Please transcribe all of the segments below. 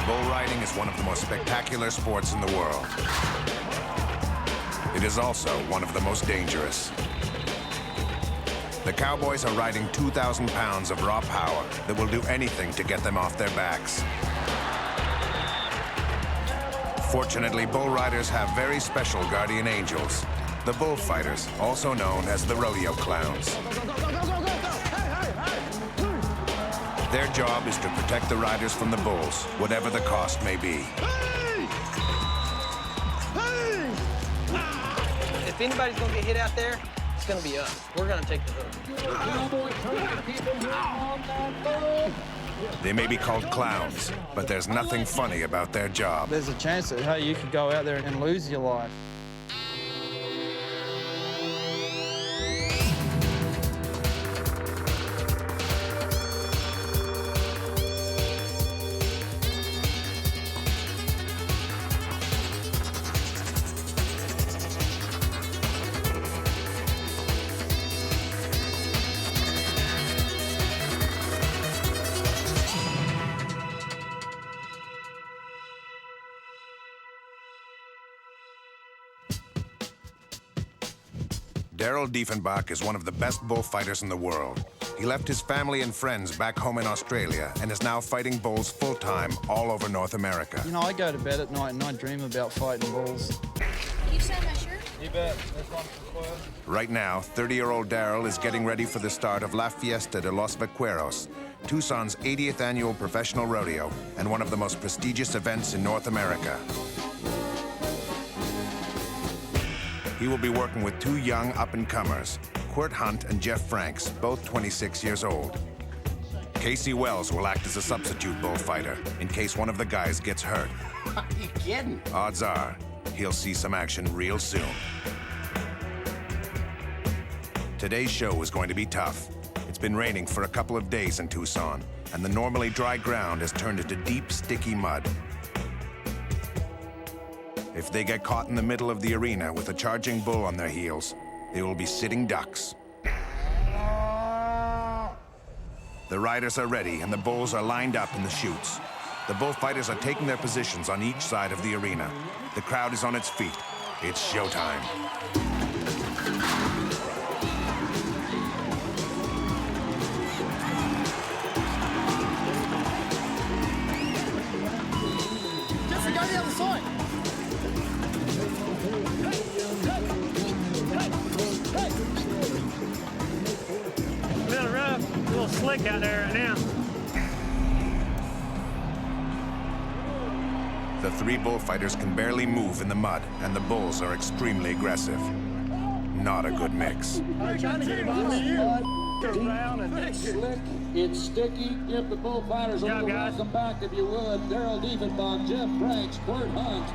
Bull riding is one of the most spectacular sports in the world. It is also one of the most dangerous. The cowboys are riding 2,000 pounds of raw power that will do anything to get them off their backs. Fortunately, bull riders have very special guardian angels, the bullfighters, also known as the rodeo clowns. Their job is to protect the riders from the bulls, whatever the cost may be. If anybody's gonna get hit out there, it's gonna be us. We're gonna take the hook. They may be called clowns, but there's nothing funny about their job. There's a chance that, hey, you could go out there and lose your life. Daryl Diefenbach is one of the best bullfighters in the world. He left his family and friends back home in Australia and is now fighting bulls full-time all over North America. You know, I go to bed at night and I dream about fighting bulls. Can you sign my shirt? You bet. This one's for Claire. Right now, 30-year-old Daryl is getting ready for the start of La Fiesta de los Vaqueros, Tucson's 80th annual professional rodeo and one of the most prestigious events in North America. He will be working with two young up-and-comers, Quirt Hunt and Jeff Franks, both 26 years old. Casey Wells will act as a substitute bullfighter in case one of the guys gets hurt. Are you kidding? Odds are, he'll see some action real soon. Today's show is going to be tough. It's been raining for a couple of days in Tucson, and the normally dry ground has turned into deep, sticky mud. If they get caught in the middle of the arena with a charging bull on their heels, they will be sitting ducks. The riders are ready and the bulls are lined up in the chutes. The bullfighters are taking their positions on each side of the arena. The crowd is on its feet. It's showtime. Just the guy on the other side. A little rough, a little slick out there right now. The three bullfighters can barely move in the mud, and the bulls are extremely aggressive. Not a good mix. I'm trying to get him on you. It's slick, it's sticky. Give the bullfighters a little welcome back, if you would. Daryl Diefenbach, Jeff Franks, Quirt Hunt.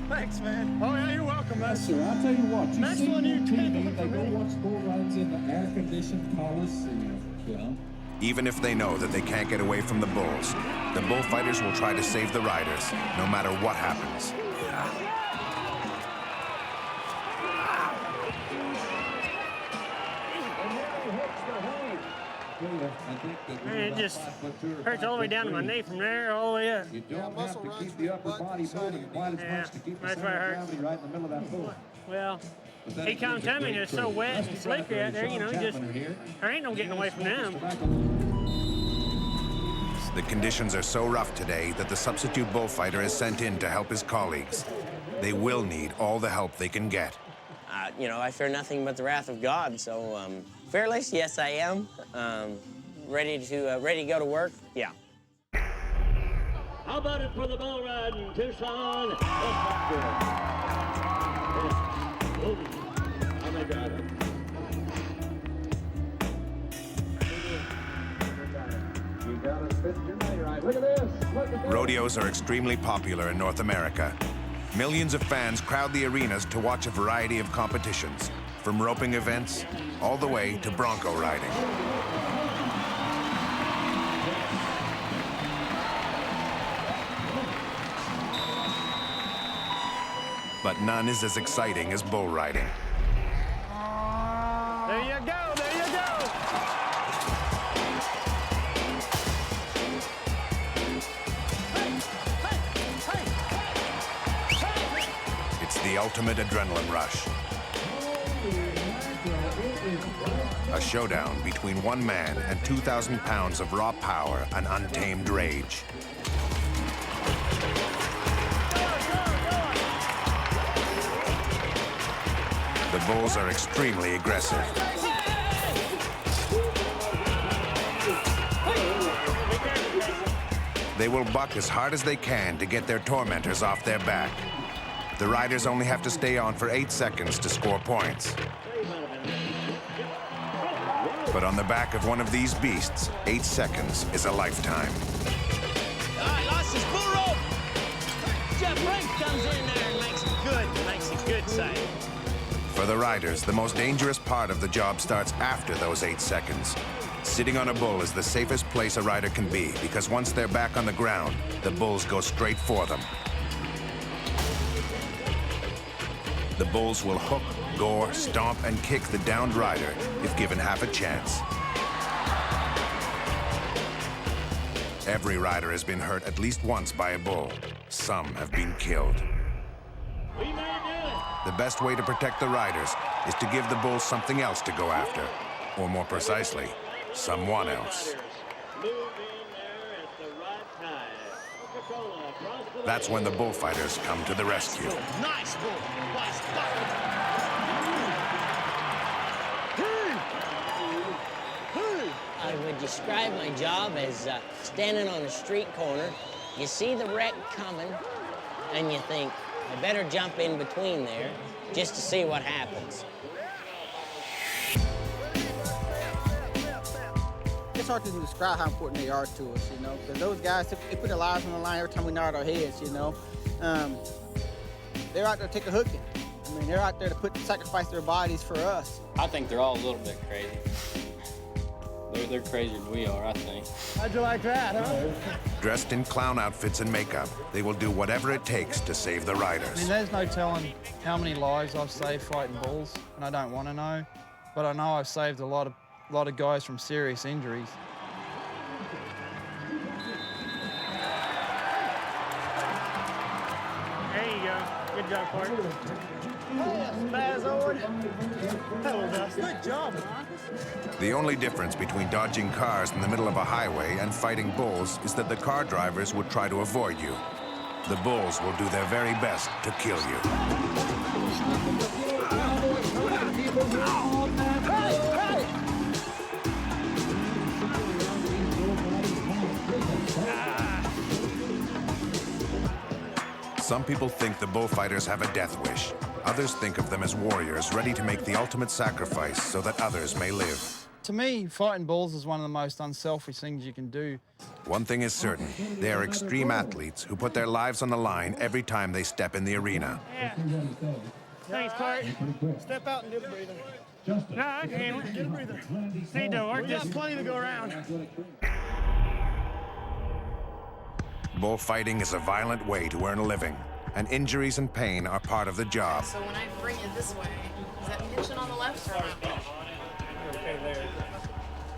Thanks, man. Oh, yeah, you're welcome, man. Yes, sir. I'll tell you what. You Next see one, you on take TV, it they for go me. watch bull rides in the air-conditioned Coliseum. Yeah. Even if they know that they can't get away from the bulls, the bullfighters will try to save the riders, no matter what happens. It just hurts all the way down to my knee from there all the way up. You don't have to keep the upper body moving quite as much to keep the that's center where it of hurts. gravity right in the middle of that pool. Well, he come to me and it's so wet and slippery out there, you know, just, there ain't no getting away from them. The conditions are so rough today that the substitute bullfighter is sent in to help his colleagues. They will need all the help they can get. You know, I fear nothing but the wrath of God, so fearless, yes, I am. Ready to go to work, yeah. How about it for the bull ride in Tucson? Oh my God. You gotta spit your money right. Look at this. Look at this. Rodeos are extremely popular in North America. Millions of fans crowd the arenas to watch a variety of competitions, from roping events all the way to bronco riding. But none is as exciting as bull riding. There the ultimate adrenaline rush. A showdown between one man and 2,000 pounds of raw power and untamed rage. The bulls are extremely aggressive. They will buck as hard as they can to get their tormentors off their back. The riders only have to stay on for 8 seconds to score points. But on the back of one of these beasts, 8 seconds is a lifetime. Lost his bull rope. Jeff Frank comes in there and makes a good save. For the riders, the most dangerous part of the job starts after those 8 seconds. Sitting on a bull is the safest place a rider can be because once they're back on the ground, the bulls go straight for them. The bulls will hook, gore, stomp, and kick the downed rider if given half a chance. Every rider has been hurt at least once by a bull. Some have been killed. The best way to protect the riders is to give the bulls something else to go after, or more precisely, someone else. That's when the bullfighters come to the rescue. Nice bull. Nice bull. I would describe my job as standing on a street corner. You see the wreck coming, and you think, I better jump in between there just to see what happens. It's hard to describe how important they are to us, you know, because those guys, they put their lives on the line every time we nod our heads, you know. They're out there to take a hooking. I mean, they're out there to sacrifice their bodies for us. I think they're all a little bit crazy. They're crazier than we are, I think. How'd you like that, huh? Dressed in clown outfits and makeup, they will do whatever it takes to save the I riders. mean, there's no telling how many lives I've saved fighting bulls, and I don't want to know. But I know I've saved a lot of guys from serious injuries. There you go. Good job, Clark. Spazord. Hello, Dust. Good job, Marcus. The only difference between dodging cars in the middle of a highway and fighting bulls is that the car drivers would try to avoid you. The bulls will do their very best to kill you. Some people think the bullfighters have a death wish. Others think of them as warriors ready to make the ultimate sacrifice so that others may live. To me, fighting bulls is one of the most unselfish things you can do. One thing is certain, they are extreme athletes who put their lives on the line every time they step in the arena. Yeah. Thanks, Clark. Step out and get a breather. No, I can. Get a breather. Need to work We got this. plenty to go around. Bullfighting is a violent way to earn a living, and injuries and pain are part of the job. So when I bring it this way, is that pinching on the left or not?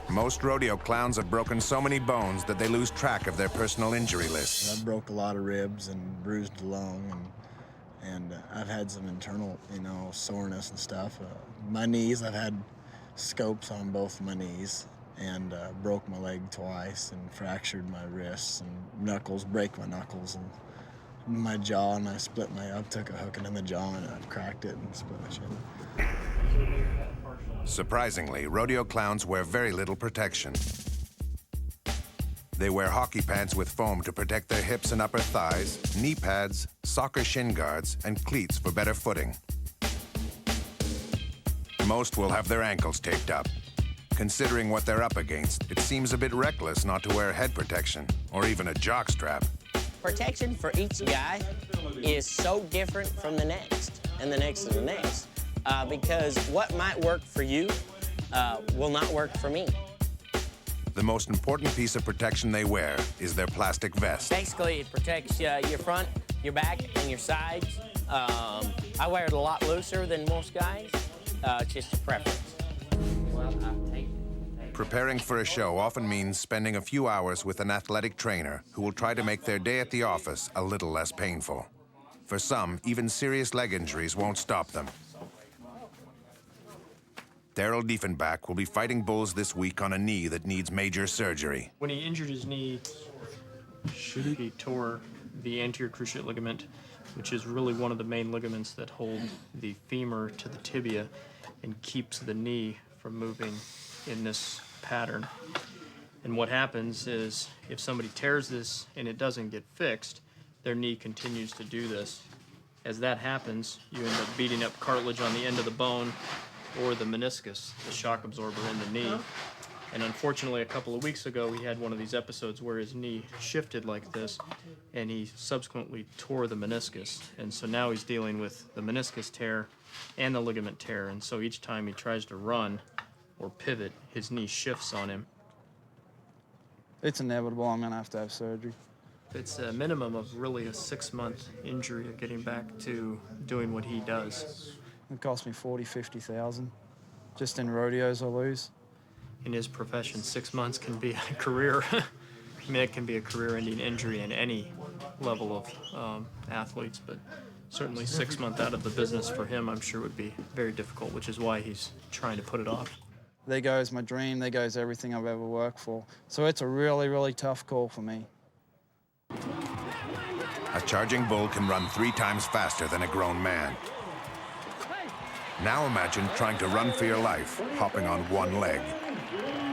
Most rodeo clowns have broken so many bones that they lose track of their personal injury list. I broke a lot of ribs and bruised a lung, and I've had some internal, soreness and stuff. My knees, I've had scopes on both my knees, and broke my leg twice and fractured my wrists and knuckles, break my knuckles, and my jaw, and I took a hooking in the jaw and I cracked it and split my shin. Surprisingly, rodeo clowns wear very little protection. They wear hockey pants with foam to protect their hips and upper thighs, knee pads, soccer shin guards, and cleats for better footing. Most will have their ankles taped up. Considering what they're up against, it seems a bit reckless not to wear head protection or even a jock strap. Protection for each guy is so different from the next, and the next to the next, because what might work for you will not work for me. The most important piece of protection they wear is their plastic vest. Basically, it protects your front, your back, and your sides. I wear it a lot looser than most guys. It's just a preference. Preparing for a show often means spending a few hours with an athletic trainer who will try to make their day at the office a little less painful. For some, even serious leg injuries won't stop them. Daryl Diefenbach will be fighting bulls this week on a knee that needs major surgery. When he injured his knee, he tore the anterior cruciate ligament, which is really one of the main ligaments that hold the femur to the tibia and keeps the knee from moving in this pattern. And what happens is if somebody tears this and it doesn't get fixed, their knee continues to do this. As that happens, you end up beating up cartilage on the end of the bone or the meniscus, the shock absorber in the knee. And unfortunately, a couple of weeks ago, he had one of these episodes where his knee shifted like this, and he subsequently tore the meniscus. And so now he's dealing with the meniscus tear and the ligament tear. And so each time he tries to run or pivot, his knee shifts on him. It's inevitable. I'm going to have surgery. It's a minimum of really a 6-month injury of getting back to doing what he does. It cost me $40,000, $50,000 just in rodeos I lose. In his profession, 6 months can be a career. I mean, it can be a career-ending injury in any level of athletes, but certainly 6 months out of the business for him, I'm sure would be very difficult, which is why he's trying to put it off. There goes my dream, there goes everything I've ever worked for. So it's a really, really tough call for me. A charging bull can run 3 times faster than a grown man. Now imagine trying to run for your life, hopping on one leg.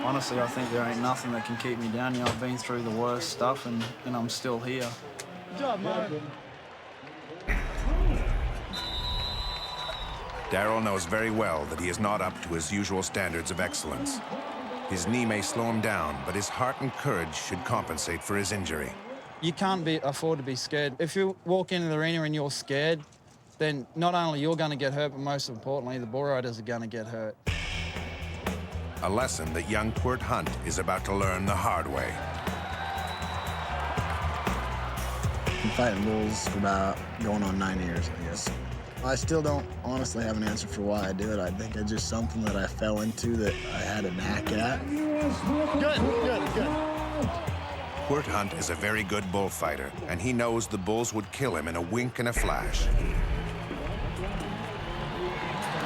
Honestly, I think there ain't nothing that can keep me down. You know, I've been through the worst stuff and I'm still here. Good job, man. Daryl knows very well that he is not up to his usual standards of excellence. His knee may slow him down, but his heart and courage should compensate for his injury. You can't afford to be scared. If you walk into the arena and you're scared, then not only you're going to get hurt, but most importantly, the bull riders are going to get hurt. A lesson that young Quirt Hunt is about to learn the hard way. Been fighting bulls for about going on 9 years, I guess. I still don't honestly have an answer for why I do it. I think it's just something that I fell into that I had a knack at. Good. Quirt Hunt is a very good bullfighter, and he knows the bulls would kill him in a wink and a flash.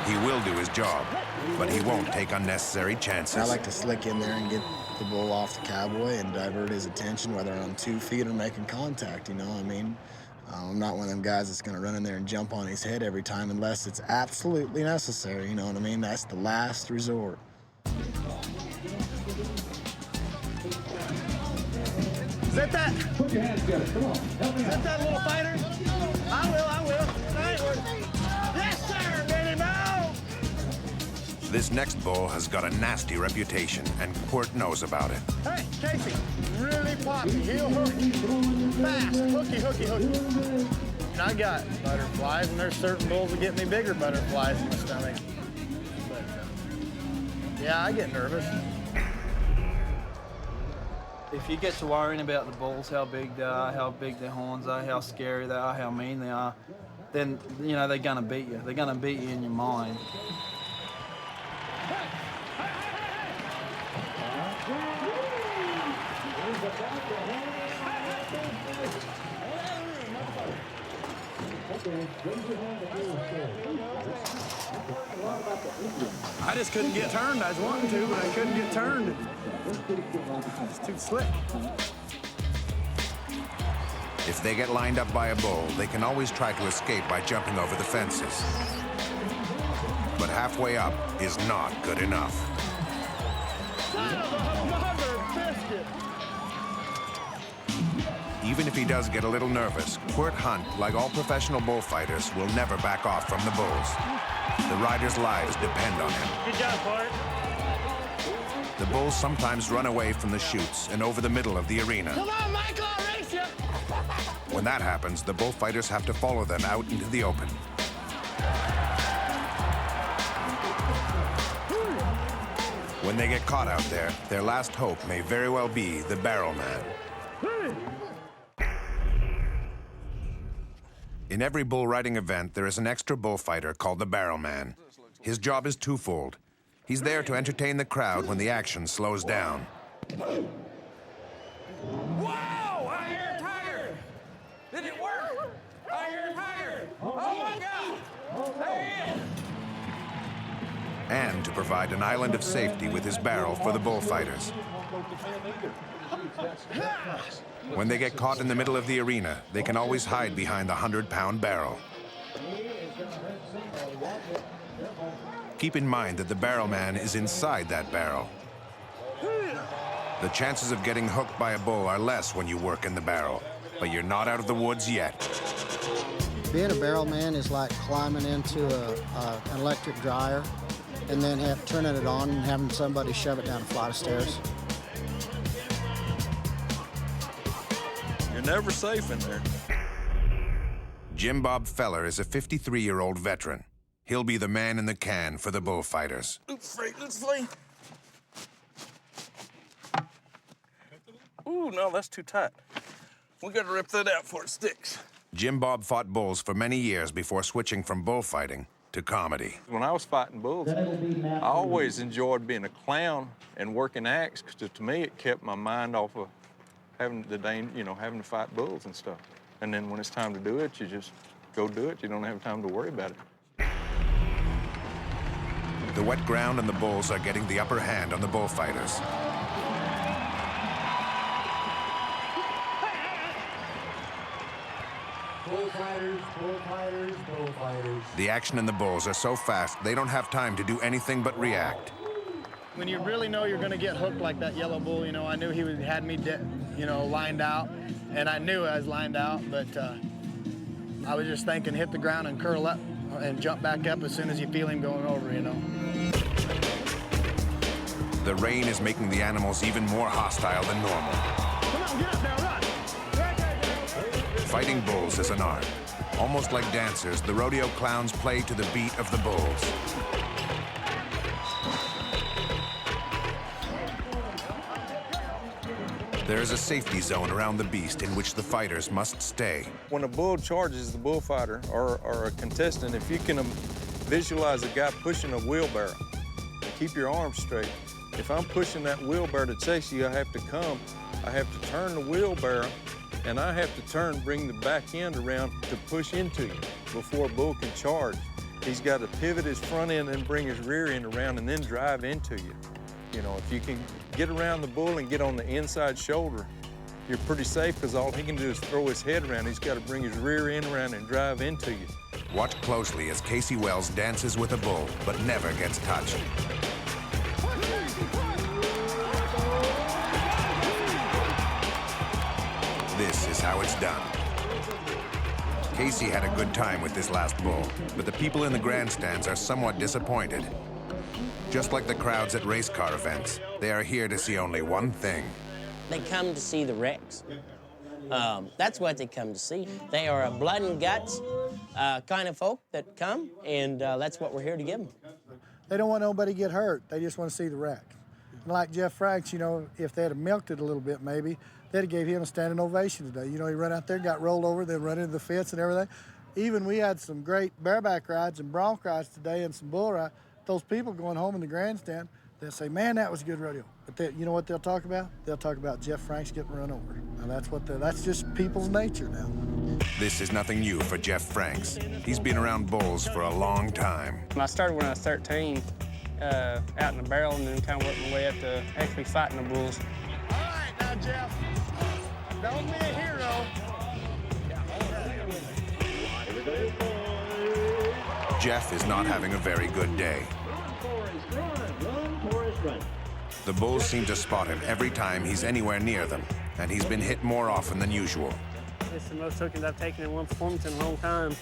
He will do his job, but he won't take unnecessary chances. I like to slick in there and get the bull off the cowboy and divert his attention, whether on 2 feet or making contact, you know what I mean? I'm not one of them guys that's going to run in there and jump on his head every time unless it's absolutely necessary, you know what I mean? That's the last resort. Is that that? Put your hands together. Come on. Help me Is that little fighter? I will. Yes, sir, Benny Bow! This next bull has got a nasty reputation, and Quirt knows about it. Hey, Casey, really poppy, heel hook, fast, hooky. And I got butterflies, and there's certain bulls that get me bigger butterflies in the stomach. But, yeah, I get nervous. If you get to worrying about the bulls, how big they are, how big their horns are, how scary they are, how mean they are, then, you know, they're going to beat you. They're going to beat you in your mind. I just couldn't get turned. I was wanting to, but I couldn't get turned. It's too slick. If they get lined up by a bull, they can always try to escape by jumping over the fences. But halfway up is not good enough. Even if he does get a little nervous, Quirt Hunt, like all professional bullfighters, will never back off from the bulls. The riders' lives depend on him. Good job, Quirt. The bulls sometimes run away from the chutes and over the middle of the arena. Come on, Michael, I'll race you! When that happens, the bullfighters have to follow them out into the open. When they get caught out there, their last hope may very well be the barrelman. In every bull riding event, there is an extra bullfighter called the barrelman. His job is twofold. He's there to entertain the crowd when the action slows down. Whoa! I hear a tire! Did it work? I hear a tire! And to provide an island of safety with his barrel for the bullfighters. When they get caught in the middle of the arena, they can always hide behind the 100-pound barrel. Keep in mind that the barrelman is inside that barrel. The chances of getting hooked by a bull are less when you work in the barrel, but you're not out of the woods yet. Being a barrelman is like climbing into an electric dryer and then turning it on and having somebody shove it down a flight of stairs. You're never safe in there. Jim Bob Feller is a 53-year-old veteran. He'll be the man in the can for the bullfighters. Let's see. Ooh, no, that's too tight. We gotta rip that out before it sticks. Jim Bob fought bulls for many years before switching from bullfighting to comedy. When I was fighting bulls, I always enjoyed being a clown and working acts, because to me it kept my mind off of having to fight bulls and stuff. And then when it's time to do it, you just go do it. You don't have time to worry about it. The wet ground and the bulls are getting the upper hand on the bullfighters. Bullfighters. The action in the bulls are so fast, they don't have time to do anything but react. When you really know you're going to get hooked like that yellow bull, I knew he had me, lined out, and I knew I was lined out, but I was just thinking, hit the ground and curl up and jump back up as soon as you feel him going over, The rain is making the animals even more hostile than normal. Come on, get up there, run! Fighting bulls is an art. Almost like dancers, the rodeo clowns play to the beat of the bulls. There is a safety zone around the beast in which the fighters must stay. When a bull charges the bullfighter or a contestant, if you can visualize a guy pushing a wheelbarrow, and keep your arms straight. If I'm pushing that wheelbarrow to chase you, I have to turn the wheelbarrow, and I have to bring the back end around to push into you before a bull can charge. He's got to pivot his front end and bring his rear end around and then drive into you. If you can get around the bull and get on the inside shoulder, you're pretty safe, because all he can do is throw his head around. He's got to bring his rear end around and drive into you. Watch closely as Casey Wells dances with a bull, but never gets touched. This is how it's done. Casey had a good time with this last bull, but the people in the grandstands are somewhat disappointed. Just like the crowds at race car events, they are here to see only one thing. They come to see the wrecks. That's what they come to see. They are a blood and guts kind of folk that come, and that's what we're here to give them. They don't want nobody to get hurt. They just want to see the wreck. And like Jeff Franks, if they had milked it a little bit, maybe, they'd have gave him a standing ovation today. He ran out there, got rolled over, then run into the fence and everything. Even we had some great bareback rides and bronc rides today and some bull rides. Those people going home in the grandstand, they'll say, man, that was a good rodeo. But you know what they'll talk about? They'll talk about Jeff Franks getting run over. Now that's just people's nature now. This is nothing new for Jeff Franks. He's been around bulls for a long time. I started when I was 13, out in the barrel, and then kind of worked my way up to actually fighting the bulls. All right, now, Jeff, don't be a hero. Jeff is not having a very good day. The bulls seem to spot him every time he's anywhere near them, and he's been hit more often than usual. It's the most hookings I've taken in one performance in a long time.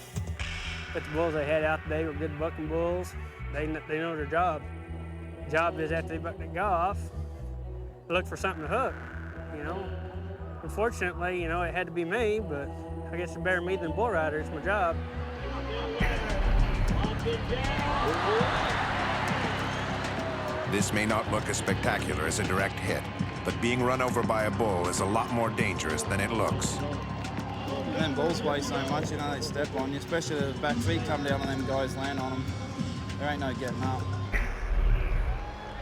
But the bulls they had out today were good bucking bulls. They know their job. The job is after they buck that guy off, look for something to hook, Unfortunately, it had to be me, but I guess it's better me than bull rider. It's my job. This may not look as spectacular as a direct hit, but being run over by a bull is a lot more dangerous than it looks. Them bulls weigh so much, they step on you, especially the back feet come down and them guys land on them. There ain't no getting up.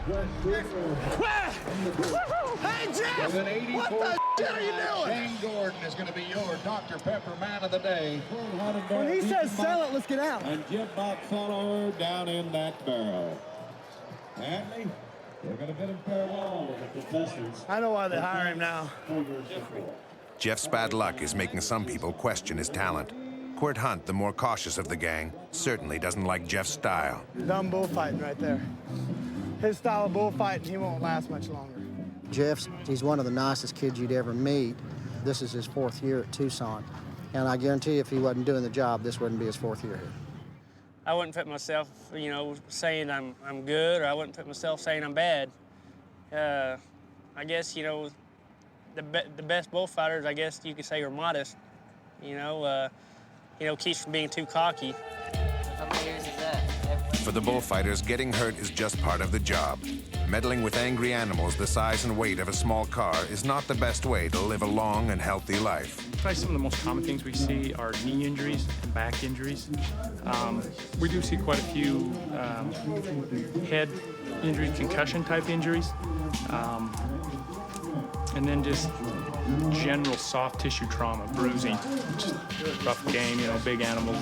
Hey, Jeff! What the shit are you doing? Shane Gordon is going to be your Dr. Pepper Man of the Day. When he says sell it, let's get out. And Jim Bob follower down in that barrel. Hanley, we're going to get him farewell with the contestants. I know why they hire him now. Jeff's bad luck is making some people question his talent. Quirt Hunt, the more cautious of the gang, certainly doesn't like Jeff's style. Dumb bullfighting right there. His style of bullfighting, he won't last much longer. He's one of the nicest kids you'd ever meet. This is his 4th year at Tucson. And I guarantee you, if he wasn't doing the job, this wouldn't be his 4th year here. I wouldn't put myself, saying I'm good, or I wouldn't put myself saying I'm bad. I guess, the best bullfighters, I guess you could say, are modest. Keeps from being too cocky. How many years is that? For the bullfighters, getting hurt is just part of the job. Meddling with angry animals the size and weight of a small car is not the best way to live a long and healthy life. Probably some of the most common things we see are knee injuries and back injuries. We do see quite a few head injuries, concussion type injuries, and then just general soft tissue trauma, bruising, just rough game, big animals.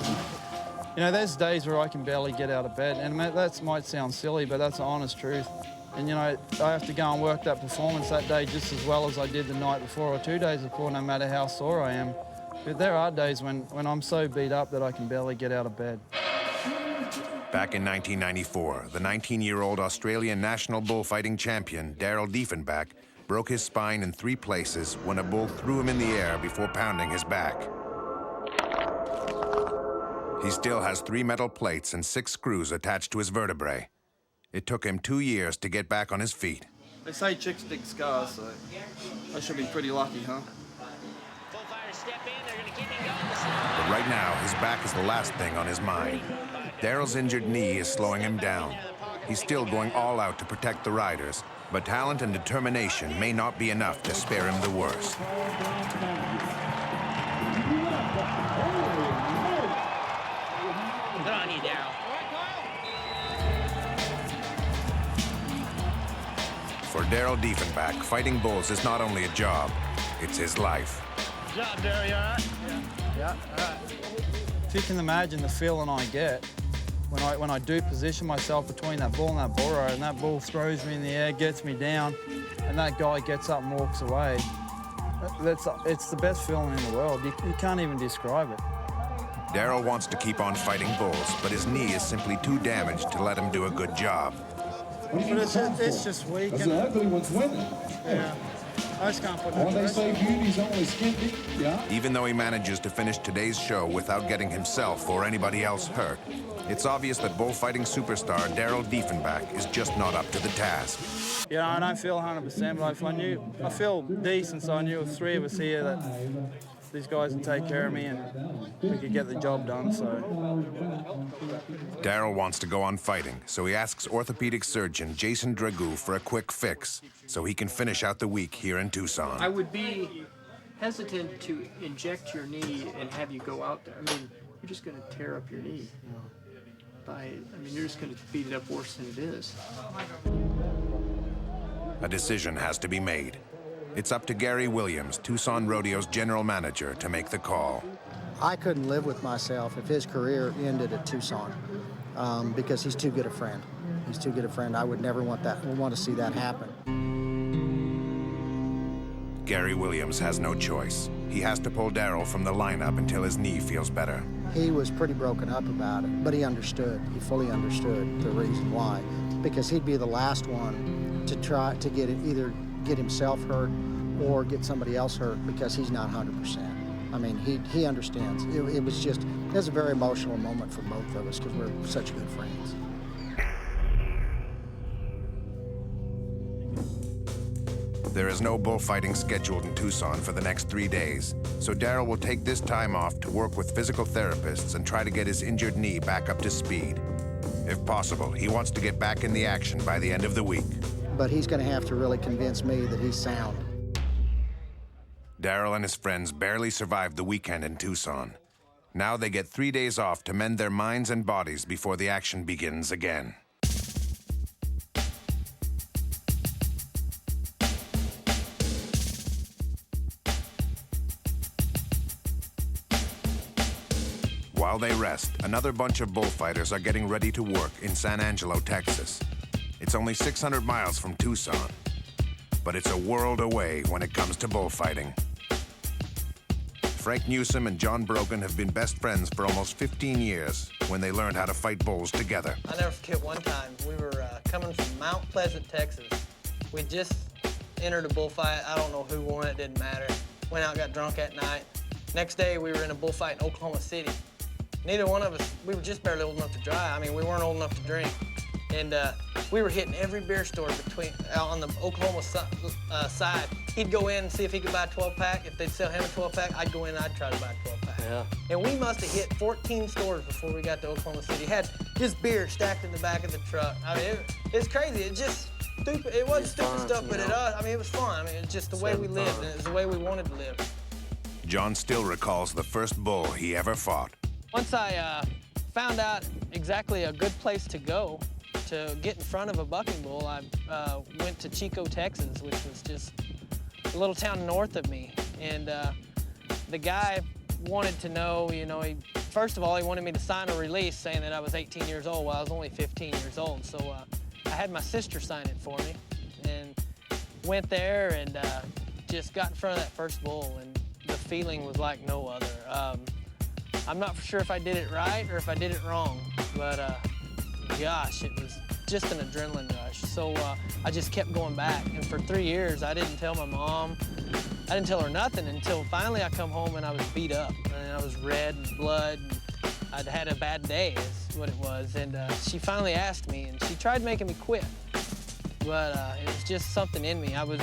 There's days where I can barely get out of bed, and that might sound silly, but that's the honest truth. And, I have to go and work that performance that day just as well as I did the night before or 2 days before, no matter how sore I am. But there are days when I'm so beat up that I can barely get out of bed. Back in 1994, the 19-year-old Australian national bullfighting champion, Daryl Diefenbach, broke his spine in 3 places when a bull threw him in the air before pounding his back. He still has 3 metal plates and 6 screws attached to his vertebrae. It took him 2 years to get back on his feet. They say chicks dig scars, so I should be pretty lucky, huh? But right now, his back is the last thing on his mind. Daryl's injured knee is slowing him down. He's still going all out to protect the riders, but talent and determination may not be enough to spare him the worst. Good on you, Daryl. For Daryl Diefenbach, fighting bulls is not only a job, it's his life. Good job, Daryl, you all right? Yeah, all right. If you can imagine the feeling I get when I do position myself between that bull and that bull rider, and that bull throws me in the air, gets me down, and that guy gets up and walks away, it's the best feeling in the world. You can't even describe it. Daryl wants to keep on fighting bulls, but his knee is simply too damaged to let him do a good job. But it's just weak. That's the ugly one's winning. Yeah. I just can't put When they say beauty's only skin deep, yeah. Even though he manages to finish today's show without getting himself or anybody else hurt, it's obvious that bullfighting superstar Daryl Diefenbach is just not up to the task. I don't feel 100%, but I feel decent, so I knew with 3 of us here that these guys would take care of me and we could get the job done, so. Daryl wants to go on fighting, so he asks orthopedic surgeon Jason Dragoo for a quick fix so he can finish out the week here in Tucson. I would be hesitant to inject your knee and have you go out there. I mean, you're just going to tear up your knee. You're just going to beat it up worse than it is. A decision has to be made. It's up to Gary Williams, Tucson Rodeo's general manager, to make the call. I couldn't live with myself if his career ended at Tucson because he's too good a friend. He's too good a friend. I would never want to see that happen. Gary Williams has no choice. He has to pull Daryl from the lineup until his knee feels better. He was pretty broken up about it, but he understood. He fully understood the reason why, because he'd be the last one to try to either get himself hurt or get somebody else hurt because he's not 100%. I mean, he understands. It was a very emotional moment for both of us because we're such good friends. There is no bullfighting scheduled in Tucson for the next 3 days, so Daryl will take this time off to work with physical therapists and try to get his injured knee back up to speed. If possible, he wants to get back in the action by the end of the week. But he's going to have to really convince me that he's sound. Daryl and his friends barely survived the weekend in Tucson. Now they get 3 days off to mend their minds and bodies before the action begins again. While they rest, another bunch of bullfighters are getting ready to work in San Angelo, Texas. It's only 600 miles from Tucson, but it's a world away when it comes to bullfighting. Frank Newsom and John Brogan have been best friends for almost 15 years when they learned how to fight bulls together. I'll never forget one time, we were coming from Mount Pleasant, Texas. We just entered a bullfight. I don't know who won, it didn't matter. Went out, got drunk at night. Next day, we were in a bullfight in Oklahoma City. Neither one of us, we were just barely old enough to drive. I mean, we weren't old enough to drink. And we were hitting every beer store out on the Oklahoma side. He'd go in and see if he could buy a 12-pack. If they'd sell him a 12-pack, I'd go in and I'd try to buy a 12-pack. Yeah. And we must have hit 14 stores before we got to Oklahoma City. Had just beer stacked in the back of the truck. I mean, it's crazy. It just stupid. It wasn't stupid stuff, but I mean, it was fun. I mean, it's just the way we lived, and it was the way we wanted to live. John still recalls the first bull he ever fought. Once I found out exactly a good place to go to get in front of a bucking bull, I went to Chico, Texas, which was just a little town north of me. And the guy wanted to know, you know, first of all, he wanted me to sign a release saying that I was 18 years old. Well, I was only 15 years old. So I had my sister sign it for me and went there and just got in front of that first bull. And the feeling was like no other. I'm not for sure if I did it right or if I did it wrong, but gosh, it was just an adrenaline rush. So I just kept going back. And for 3 years, I didn't tell my mom. I didn't tell her nothing until finally I come home and I was beat up. And I was red and blood. And I'd had a bad day is what it was. And she finally asked me, and she tried making me quit. But it was just something in me. I was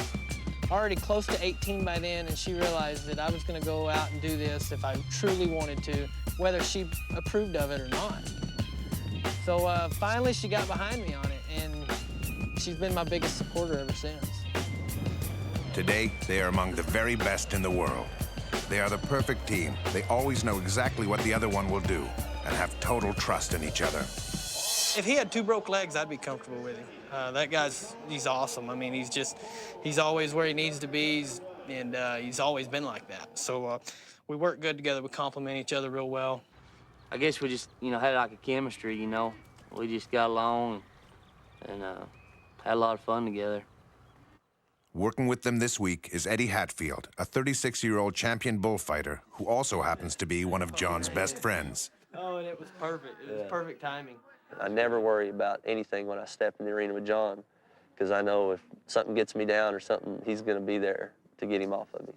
already close to 18 by then, and she realized that I was going to go out and do this if I truly wanted to, whether she approved of it or not. So finally she got behind me on it, and she's been my biggest supporter ever since. Today, they are among the very best in the world. They are the perfect team. They always know exactly what the other one will do and have total trust in each other. If he had 2 broke legs, I'd be comfortable with him. That guy's, he's awesome. I mean, he's always where he needs to be, and he's always been like that. So we work good together. We complement each other real well. I guess we just, you know, had like a chemistry, you know. We just got along and had a lot of fun together. Working with them this week is Eddie Hatfield, a 36-year-old champion bullfighter who also happens to be one of John's best friends. Oh, and it was perfect. It was perfect timing. I never worry about anything when I step in the arena with John, because I know if something gets me down or something, he's going to be there to get him off of me.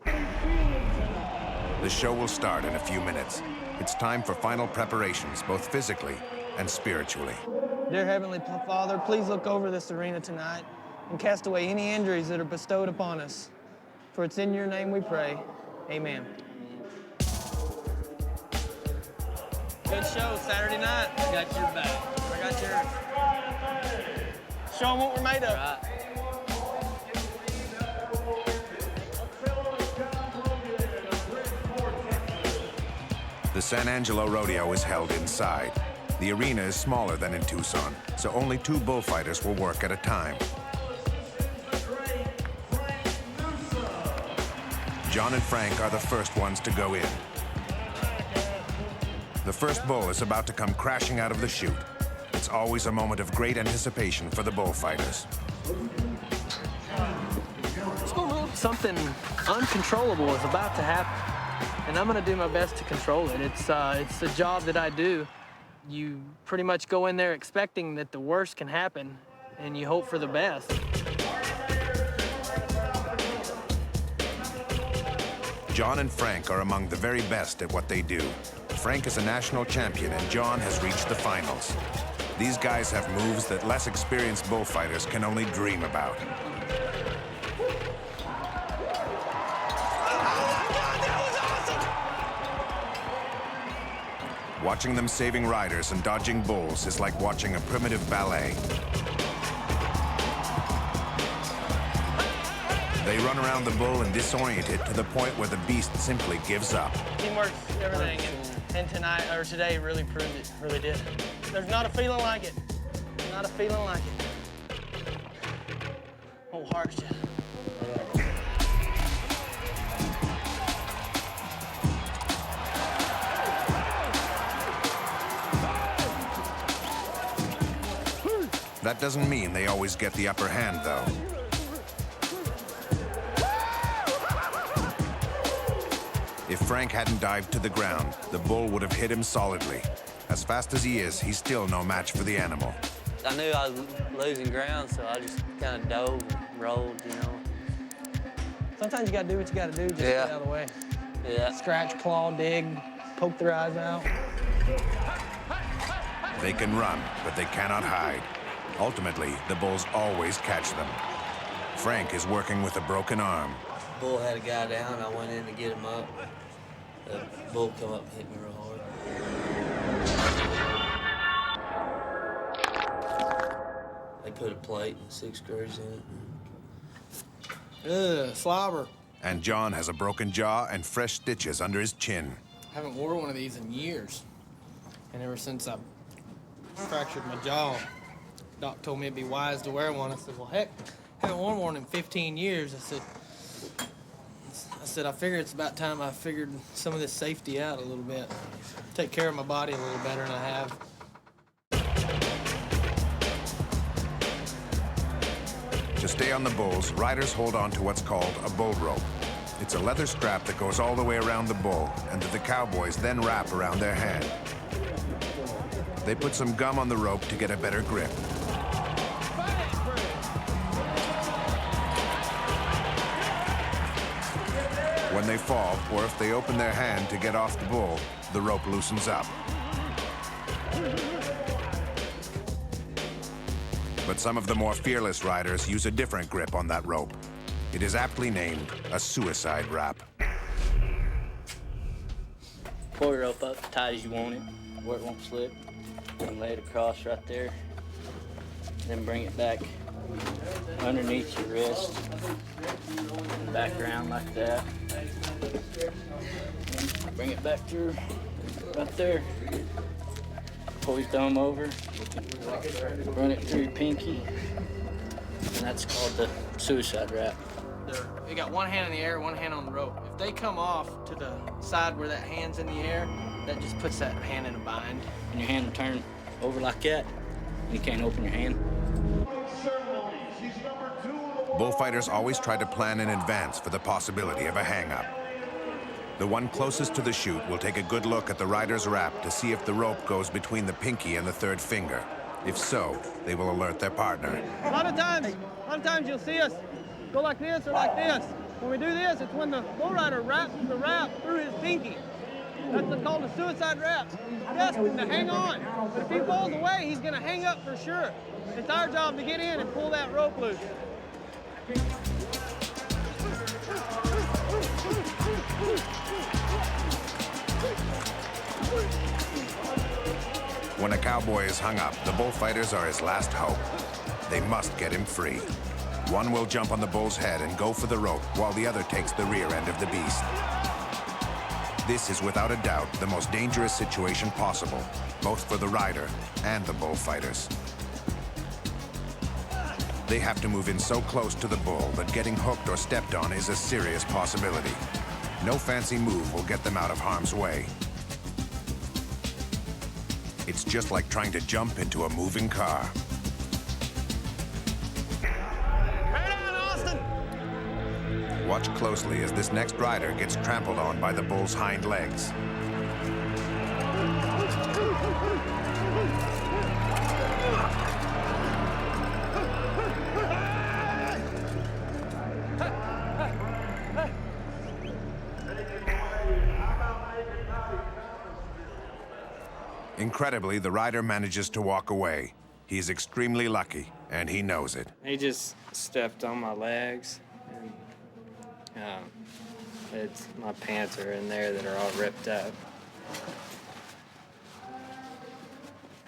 The show will start in a few minutes. It's time for final preparations, both physically and spiritually. Dear Heavenly Father, please look over this arena tonight and cast away any injuries that are bestowed upon us. For it's in your name we pray. Amen. Good show Saturday night. I got your back. I got yours. Show them what we're made of. Right. The San Angelo Rodeo is held inside. The arena is smaller than in Tucson, so only 2 bullfighters will work at a time. John and Frank are the first ones to go in. The first bull is about to come crashing out of the chute. It's always a moment of great anticipation for the bullfighters. Something uncontrollable is about to happen, and I'm going to do my best to control it. It's a job that I do. You pretty much go in there expecting that the worst can happen, and you hope for the best. John and Frank are among the very best at what they do. Frank is a national champion, and John has reached the finals. These guys have moves that less experienced bullfighters can only dream about. Watching them saving riders and dodging bulls is like watching a primitive ballet. They run around the bull and disorient it to the point where the beast simply gives up. Teamwork's everything, and tonight, or today, really proved it, really did. There's not a feeling like it. Not a feeling like it. Whole heart's just... That doesn't mean they always get the upper hand, though. If Frank hadn't dived to the ground, the bull would have hit him solidly. As fast as he is, he's still no match for the animal. I knew I was losing ground, so I just kind of dove and rolled, you know. Sometimes you gotta do what you gotta do, just get out of the way. Yeah. Scratch, claw, dig, poke their eyes out. They can run, but they cannot hide. Ultimately, the bulls always catch them. Frank is working with a broken arm. Bull had a guy down, I went in to get him up. The bull come up and hit me real hard. They put a plate and 6 screws in it. Ugh, slobber. And John has a broken jaw and fresh stitches under his chin. Haven't worn one of these in years. And ever since I fractured my jaw, Doc told me it'd be wise to wear one. I said, well, heck, haven't worn one in 15 years. I said, I figure it's about time I figured some of this safety out a little bit. Take care of my body a little better than I have. To stay on the bulls, riders hold on to what's called a bull rope. It's a leather strap that goes all the way around the bull and that the cowboys then wrap around their hand. They put some gum on the rope to get a better grip. When they fall, or if they open their hand to get off the bull, the rope loosens up. But some of the more fearless riders use a different grip on that rope. It is aptly named a suicide wrap. Pull your rope up as tight as you want it, where it won't slip. And lay it across right there. Then bring it back underneath your wrist. And back around like that. Bring it back through right there. Pull your thumb over. Run it through your pinky. And that's called the suicide wrap. They got one hand in the air, one hand on the rope. If they come off to the side where that hand's in the air, that just puts that hand in a bind. And your hand will turn over like that, and you can't open your hand. Bullfighters always try to plan in advance for the possibility of a hang-up. The one closest to the chute will take a good look at the rider's wrap to see if the rope goes between the pinky and the third finger. If so, they will alert their partner. A lot of times you'll see us go like this or like this. When we do this, it's when the bull rider wraps the wrap through his pinky. That's called a suicide wrap. He's destined to hang on. But if he falls away, he's gonna hang up for sure. It's our job to get in and pull that rope loose. When a cowboy is hung up, the bullfighters are his last hope. They must get him free. One will jump on the bull's head and go for the rope, while the other takes the rear end of the beast. This is without a doubt the most dangerous situation possible, both for the rider and the bullfighters. They have to move in so close to the bull that getting hooked or stepped on is a serious possibility. No fancy move will get them out of harm's way. It's just like trying to jump into a moving car. Watch closely as this next rider gets trampled on by the bull's hind legs. Incredibly, the rider manages to walk away. He's extremely lucky, and he knows it. He just stepped on my legs. My pants are in there that are all ripped up.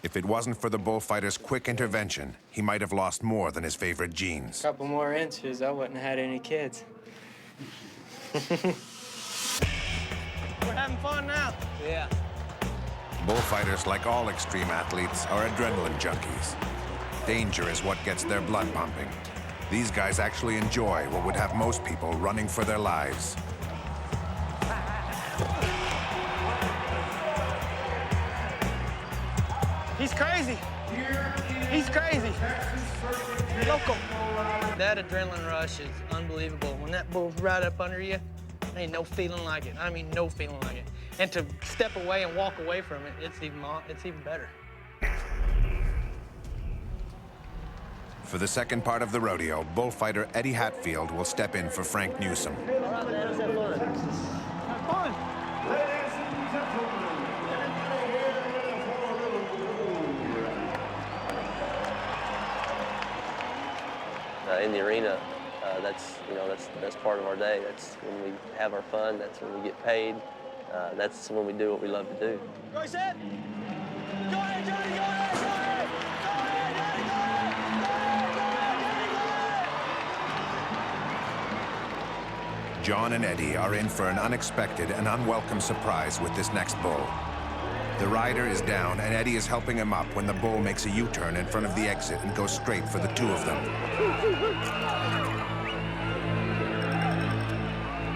If it wasn't for the bullfighter's quick intervention, he might have lost more than his favorite jeans. A couple more inches, I wouldn't have had any kids. We're having fun now. Yeah. Bullfighters, like all extreme athletes, are adrenaline junkies. Danger is what gets their blood pumping. These guys actually enjoy what would have most people running for their lives. He's crazy. He's crazy. Local. That adrenaline rush is unbelievable. When that bull's right up under you, ain't no feeling like it. I mean, no feeling like it. And to step away and walk away from it, it's even better. For the second part of the rodeo, bullfighter Eddie Hatfield will step in for Frank Newsom. All right, man, let's have fun. Have fun. Ladies and gentlemen, In the arena, that's part of our day. That's when we have our fun. That's when we get paid. That's when we do what we love to do. Go ahead, Johnny, go ahead, go ahead, go ahead, go ahead, Johnny, go ahead, John and Eddie are in for an unexpected and unwelcome surprise with this next bull. The rider is down, and Eddie is helping him up when the bull makes a U-turn in front of the exit and goes straight for the two of them.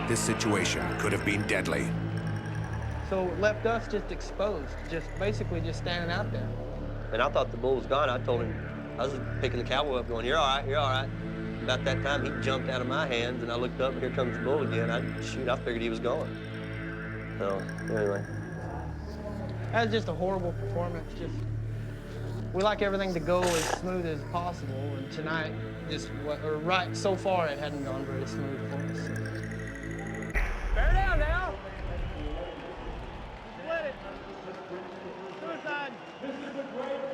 This situation could have been deadly. So it left us just exposed, basically just standing out there. And I thought the bull was gone. I told him, I was picking the cowboy up going, you're all right, you're all right. About that time, he jumped out of my hands, and I looked up, and here comes the bull again. I figured he was gone. So, anyway. That was just a horrible performance. We like everything to go as smooth as possible, and tonight, so far, it hadn't gone very smooth for us. Bear down now. Split it. Suicide.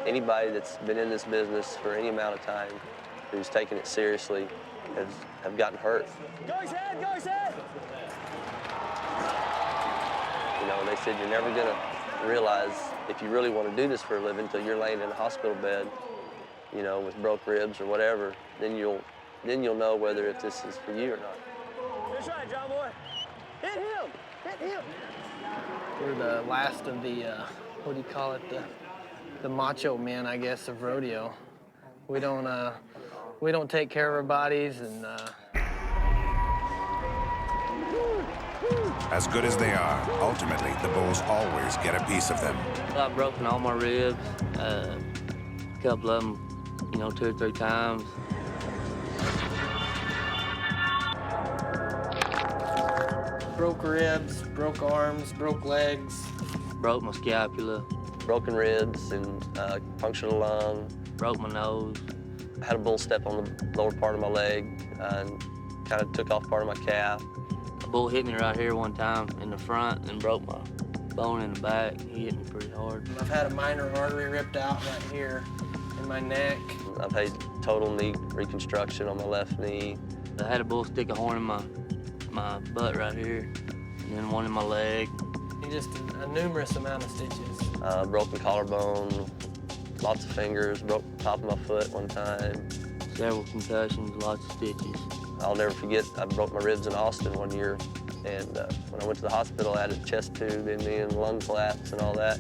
Anybody that's been in this business for any amount of time, who's taken it seriously, have gotten hurt. Go his head, go his head. You know, they said you're never gonna realize if you really want to do this for a living until you're laying in a hospital bed, you know, with broke ribs or whatever, then you'll know whether if this is for you or not. That's right, John boy. Hit him, hit him. We're the last of the, what do you call it, the macho men, I guess, of rodeo. We don't take care of our bodies, and As good as they are, ultimately, the bulls always get a piece of them. I've broken all my ribs, a couple of them, 2 or 3 times. broke ribs, broke arms, broke legs. Broke my scapula. Broken ribs and punctured a lung. Broke my nose. I had a bull step on the lower part of my leg and kind of took off part of my calf. A bull hit me right here one time in the front and broke my bone in the back. He hit me pretty hard. I've had a minor artery ripped out right here in my neck. I've had total knee reconstruction on my left knee. I had a bull stick a horn in my butt right here, and then one in my leg. Just a numerous amount of stitches. Broken collarbone, lots of fingers, broke the top of my foot one time. Several concussions, lots of stitches. I'll never forget, I broke my ribs in Austin one year, and when I went to the hospital, I had a chest tube in me and lung collapse and all that.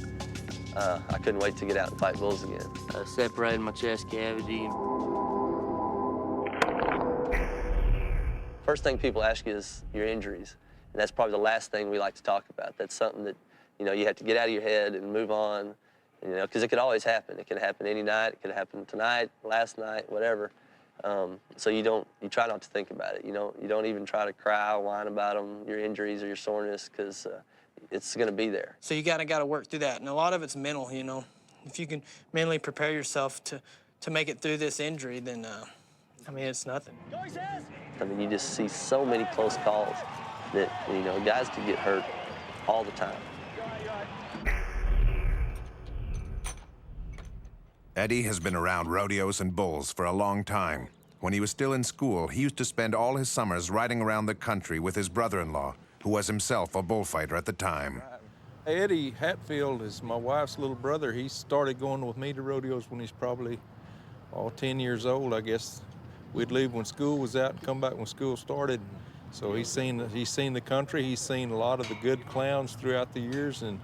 I couldn't wait to get out and fight bulls again. I separated my chest cavity. First thing people ask you is your injuries, and that's probably the last thing we like to talk about. That's something that, you have to get out of your head and move on, because it could always happen. It could happen any night, it could happen tonight, last night, whatever. So you try not to think about it. You don't even try to cry or whine about them, your injuries or your soreness, because it's gonna be there. So you gotta work through that, and a lot of it's mental, If you can mentally prepare yourself to make it through this injury, then, it's nothing. You just see so many close calls that, guys could get hurt all the time. Eddie has been around rodeos and bulls for a long time. When he was still in school, he used to spend all his summers riding around the country with his brother-in-law, who was himself a bullfighter at the time. Eddie Hatfield is my wife's little brother. He started going with me to rodeos when he's probably 10 years old, I guess. We'd leave when school was out and come back when school started. So he's seen the country. He's seen a lot of the good clowns throughout the years, and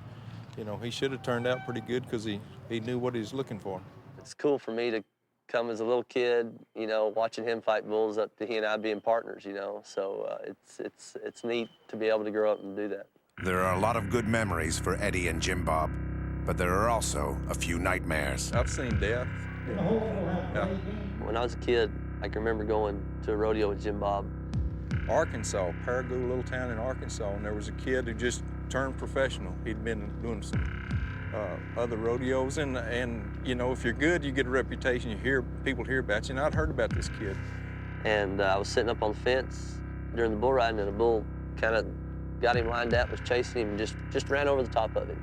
he should have turned out pretty good because he knew what he was looking for. It's cool for me to come as a little kid, watching him fight bulls up to he and I being partners, So it's neat to be able to grow up and do that. There are a lot of good memories for Eddie and Jim Bob. But there are also a few nightmares. I've seen death. Yeah. When I was a kid, I can remember going to a rodeo with Jim Bob. Arkansas, Paragould, little town in Arkansas, and there was a kid who just turned professional. He'd been doing some other rodeos, and you know, if you're good, you get a reputation. People hear about you, and I'd heard about this kid. And I was sitting up on the fence during the bull riding, and a bull kind of got him lined up, was chasing him, and just ran over the top of him.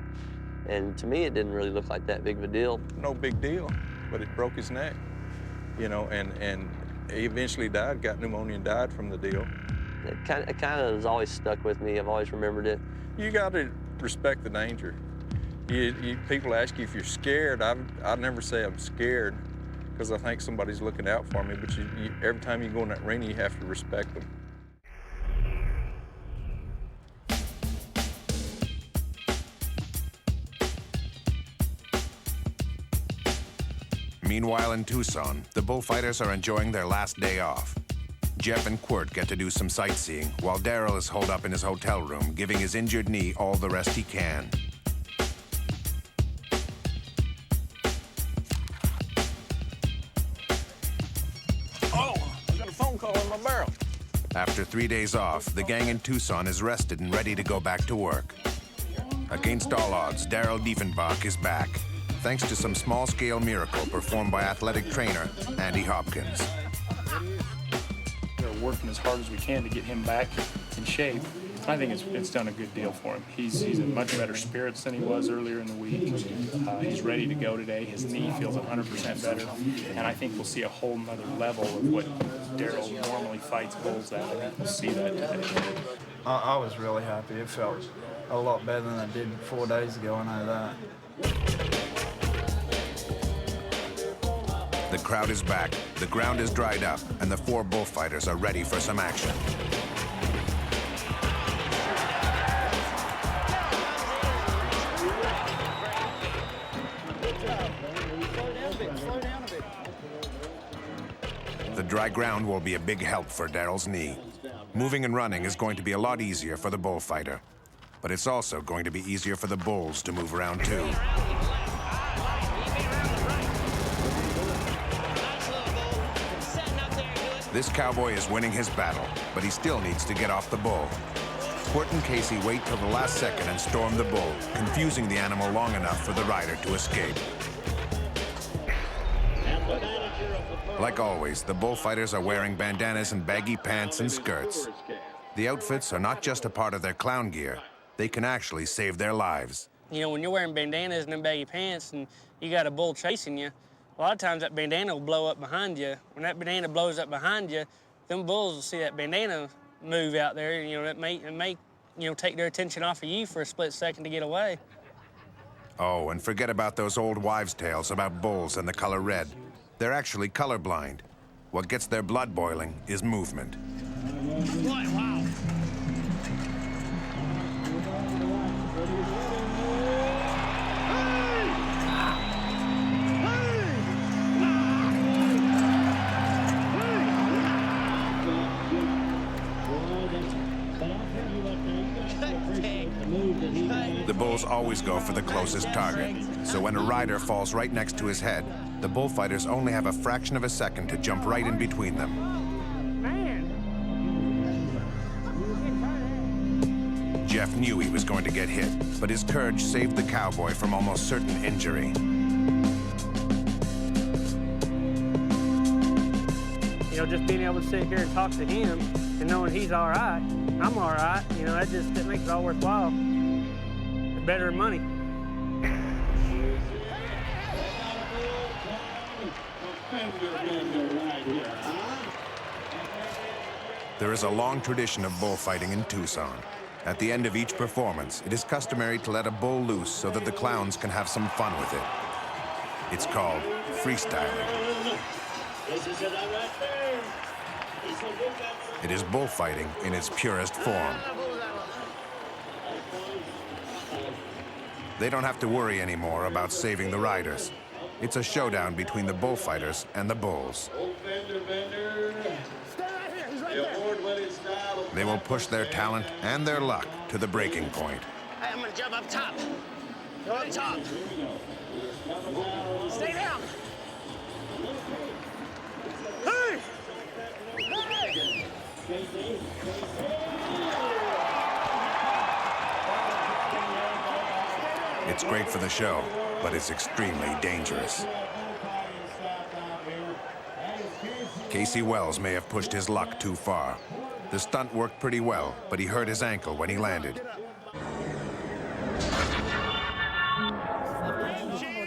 And to me, it didn't really look like that big of a deal. No big deal, but it broke his neck, you know, and he eventually died, got pneumonia and died from the deal. It kind of has always stuck with me. I've always remembered it. You got to respect the danger. People ask you if you're scared. I'd never say I'm scared because I think somebody's looking out for me, but every time you go in that arena, you have to respect them. Meanwhile, in Tucson, the bullfighters are enjoying their last day off. Jeff and Quirt get to do some sightseeing, while Daryl is holed up in his hotel room, giving his injured knee all the rest he can. Oh, I got a phone call in my barrel. After 3 days off, the gang in Tucson is rested and ready to go back to work. Against all odds, Daryl Diefenbach is back, thanks to some small-scale miracle performed by athletic trainer Andy Hopkins. We're working as hard as we can to get him back in shape. I think it's done a good deal for him. He's in much better spirits than he was earlier in the week. He's ready to go today. His knee feels 100% better. And I think we'll see a whole nother level of what Daryl normally fights bulls at. I think we'll see that today. I was really happy. It felt a lot better than it did 4 days ago, I know that. The crowd is back, the ground is dried up, and the 4 bullfighters are ready for some action. The dry ground will be a big help for Daryl's knee. Moving and running is going to be a lot easier for the bullfighter, but it's also going to be easier for the bulls to move around too. This cowboy is winning his battle, but he still needs to get off the bull. Quirt and Casey wait till the last second and storm the bull, confusing the animal long enough for the rider to escape. Like always, the bullfighters are wearing bandanas and baggy pants and skirts. The outfits are not just a part of their clown gear. They can actually save their lives. You know, when you're wearing bandanas and them baggy pants and you got a bull chasing you, a lot of times that bandana will blow up behind you. When that bandana blows up behind you, them bulls will see that bandana move out there. You know, it may take their attention off of you for a split second to get away. Oh, and forget about those old wives' tales about bulls and the color red. They're actually colorblind. What gets their blood boiling is movement. Wow. The bulls always go for the closest target, so when a rider falls right next to his head, the bullfighters only have a fraction of a second to jump right in between them. Jeff knew he was going to get hit, but his courage saved the cowboy from almost certain injury. You know, just being able to sit here and talk to him and knowing he's all right, I'm all right, you know, that makes it all worthwhile. It's better than money. There is a long tradition of bullfighting in Tucson. At the end of each performance, it is customary to let a bull loose so that the clowns can have some fun with it. It's called freestyling. It is bullfighting in its purest form. They don't have to worry anymore about saving the riders. It's a showdown between the bullfighters and the bulls. They will push their talent and their luck to the breaking point. Hey, I'm gonna jump up top. Go up top. Stay down. Hey! It's great for the show, but it's extremely dangerous. Casey Wells may have pushed his luck too far. The stunt worked pretty well, but he hurt his ankle when he landed.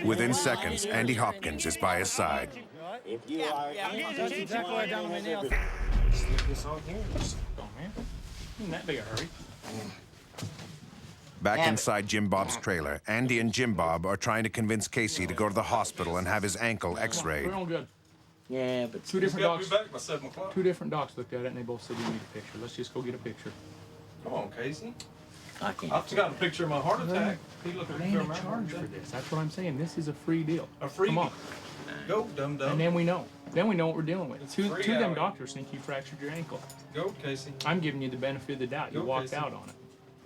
Within seconds, Andy Hopkins is by his side. That's exactly what I done with my nails. Slip this on here. Oh, man. In that big a hurry. Back inside Jim Bob's trailer, Andy and Jim Bob are trying to convince Casey to go to the hospital and have his ankle x-rayed. We're all good. Yeah, but Two different docs. Two different docs looked at it and they both said you need a picture. Let's just go get a picture. Come on, Casey. I can't. I've got a picture of my heart attack. He looking There ain't a charge for this. That's what I'm saying. This is a free deal. A free Come on. Go, dum-dum. And then we know. Then we know what we're dealing with. Two free of them out doctors think you fractured your ankle. Go, Casey. I'm giving you the benefit of the doubt. You Go, walked Casey. out on it.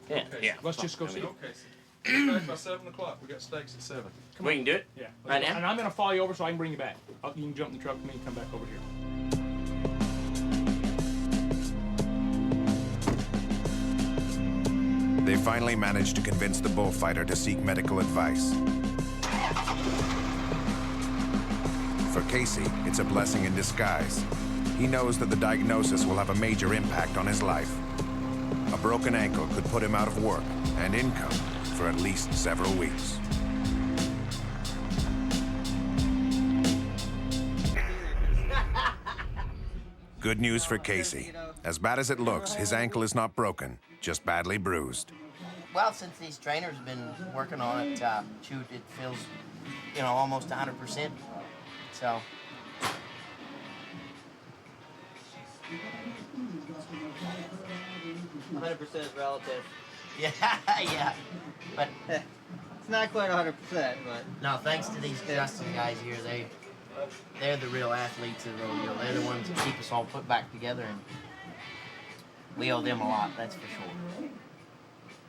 Yeah. Yeah. Let's just go see. Go, Casey. Be back by 7 o'clock. We got steaks at 7. Come We on. can do it? Yeah. Right now? And I'm going to follow you over so I can bring you back. You can jump in the truck with me and come back over here. They finally managed to convince the bullfighter to seek medical advice. For Casey, it's a blessing in disguise. He knows that the diagnosis will have a major impact on his life. A broken ankle could put him out of work and income for at least several weeks. Good news for Casey. As bad as it looks, his ankle is not broken, just badly bruised. Well, since these trainers have been working on it, shoot, it feels, almost 100%. So. 100% is relative. Yeah, yeah. But It's not quite 100%, but. no, thanks to these Justin guys here, they're the real athletes of rodeo. They're the ones that keep us all put back together, and we owe them a lot, that's for sure.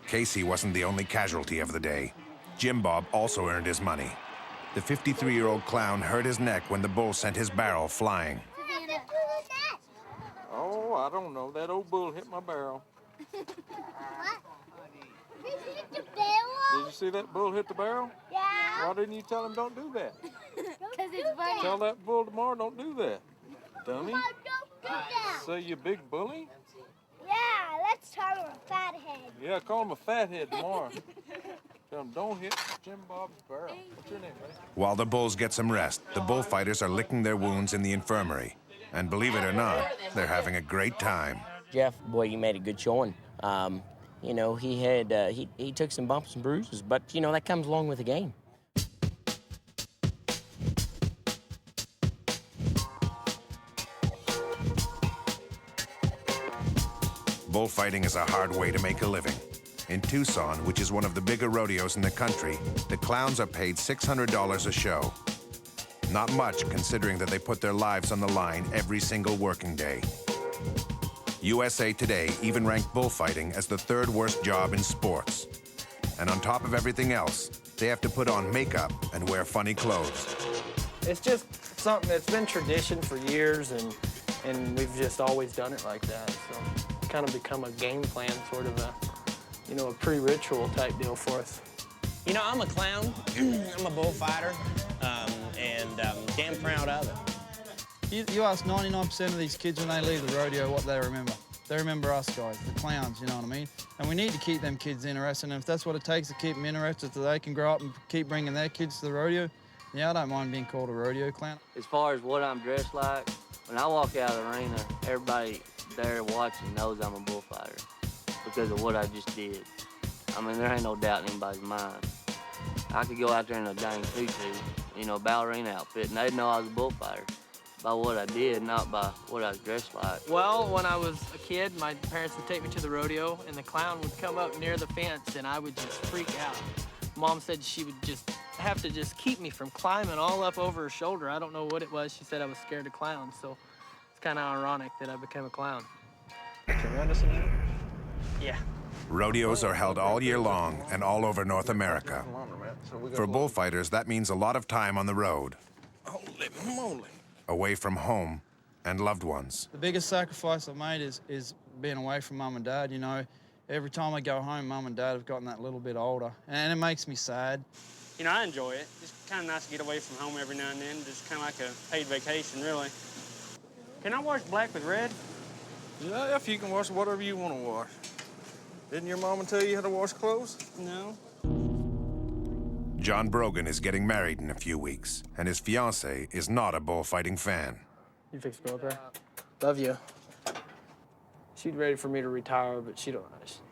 Casey wasn't the only casualty of the day. Jim Bob also earned his money. The 53-year-old clown hurt his neck when the bull sent his barrel flying. Oh, I don't know. That old bull hit my barrel. What? Did you hit the barrel? Did you see that bull hit the barrel? Yeah. Why didn't you tell him don't do that? Because it's funny. Tell that bull tomorrow don't do that. Dummy. Mom, don't do that. Say you big bully? Yeah, let's tell him a fathead. Yeah, call him a fathead tomorrow. Tell him don't hit Jim Bob's barrel. What's your name, buddy? While the bulls get some rest, the bullfighters are licking their wounds in the infirmary. And believe it or not, they're having a great time. Jeff, boy, you made a good showing. He had he took some bumps and bruises, but that comes along with the game. Bullfighting is a hard way to make a living. In Tucson, which is one of the bigger rodeos in the country, the clowns are paid $600 a show. Not much, considering that they put their lives on the line every single working day. USA Today even ranked bullfighting as the third worst job in sports. And on top of everything else, they have to put on makeup and wear funny clothes. It's just something that's been tradition for years, and we've just always done it like that. So it's kind of become a game plan, sort of a pre-ritual type deal for us. I'm a clown, I'm a bullfighter, and damn proud of it. You ask 99% of these kids when they leave the rodeo what they remember. They remember us guys, the clowns, you know what I mean? And we need to keep them kids interested, and if that's what it takes to keep them interested so they can grow up and keep bringing their kids to the rodeo, yeah, I don't mind being called a rodeo clown. As far as what I'm dressed like, when I walk out of the arena, everybody there watching knows I'm a bullfighter because of what I just did. I mean, there ain't no doubt in anybody's mind. I could go out there in a dang tutu, ballerina outfit, and they'd know I was a bullfighter by what I did, not by what I was dressed like. Well, when I was a kid, my parents would take me to the rodeo, and the clown would come up near the fence, and I would just freak out. Mom said she would just have to just keep me from climbing all up over her shoulder. I don't know what it was. She said I was scared of clowns, so it's kind of ironic that I became a clown. Yeah. Rodeos are held all year long and all over North America. For bullfighters, that means a lot of time on the road, Holy moly. away from home and loved ones. The biggest sacrifice I've made is being away from mum and dad. You know, every time I go home, mum and dad have gotten that little bit older, and it makes me sad. You know, I enjoy it. It's kind of nice to get away from home every now and then. Just kind of like a paid vacation, really. Can I wash black with red? Yeah, if you can wash whatever you want to wash. Didn't your mama tell you how to wash clothes? No. John Brogan is getting married in a few weeks, and his fiancée is not a bullfighting fan. You fix to go up there? Love you. She's ready for me to retire, but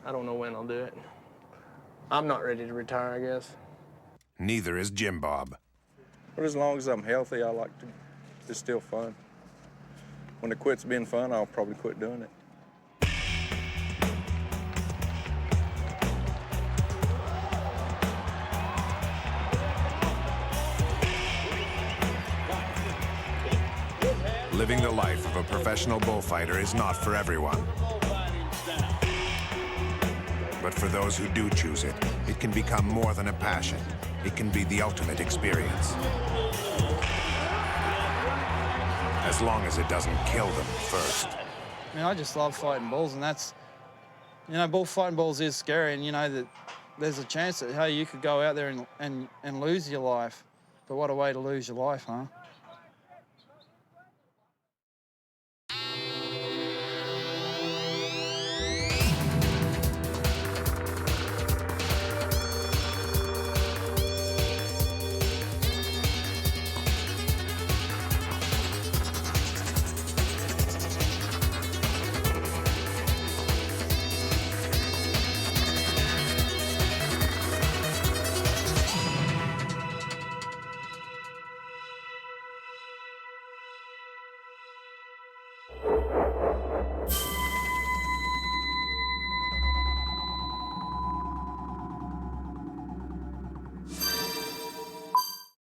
I don't know when I'll do it. I'm not ready to retire, I guess. Neither is Jim Bob. But as long as I'm healthy, I like to. It's still fun. When it quits being fun, I'll probably quit doing it. Living the life of a professional bullfighter is not for everyone. But for those who do choose it, it can become more than a passion. It can be the ultimate experience. As long as it doesn't kill them first. I mean, I just love fighting bulls, and that's, you know, bullfighting bulls is scary, and you know that there's a chance that, hey, you could go out there and lose your life. But what a way to lose your life, huh?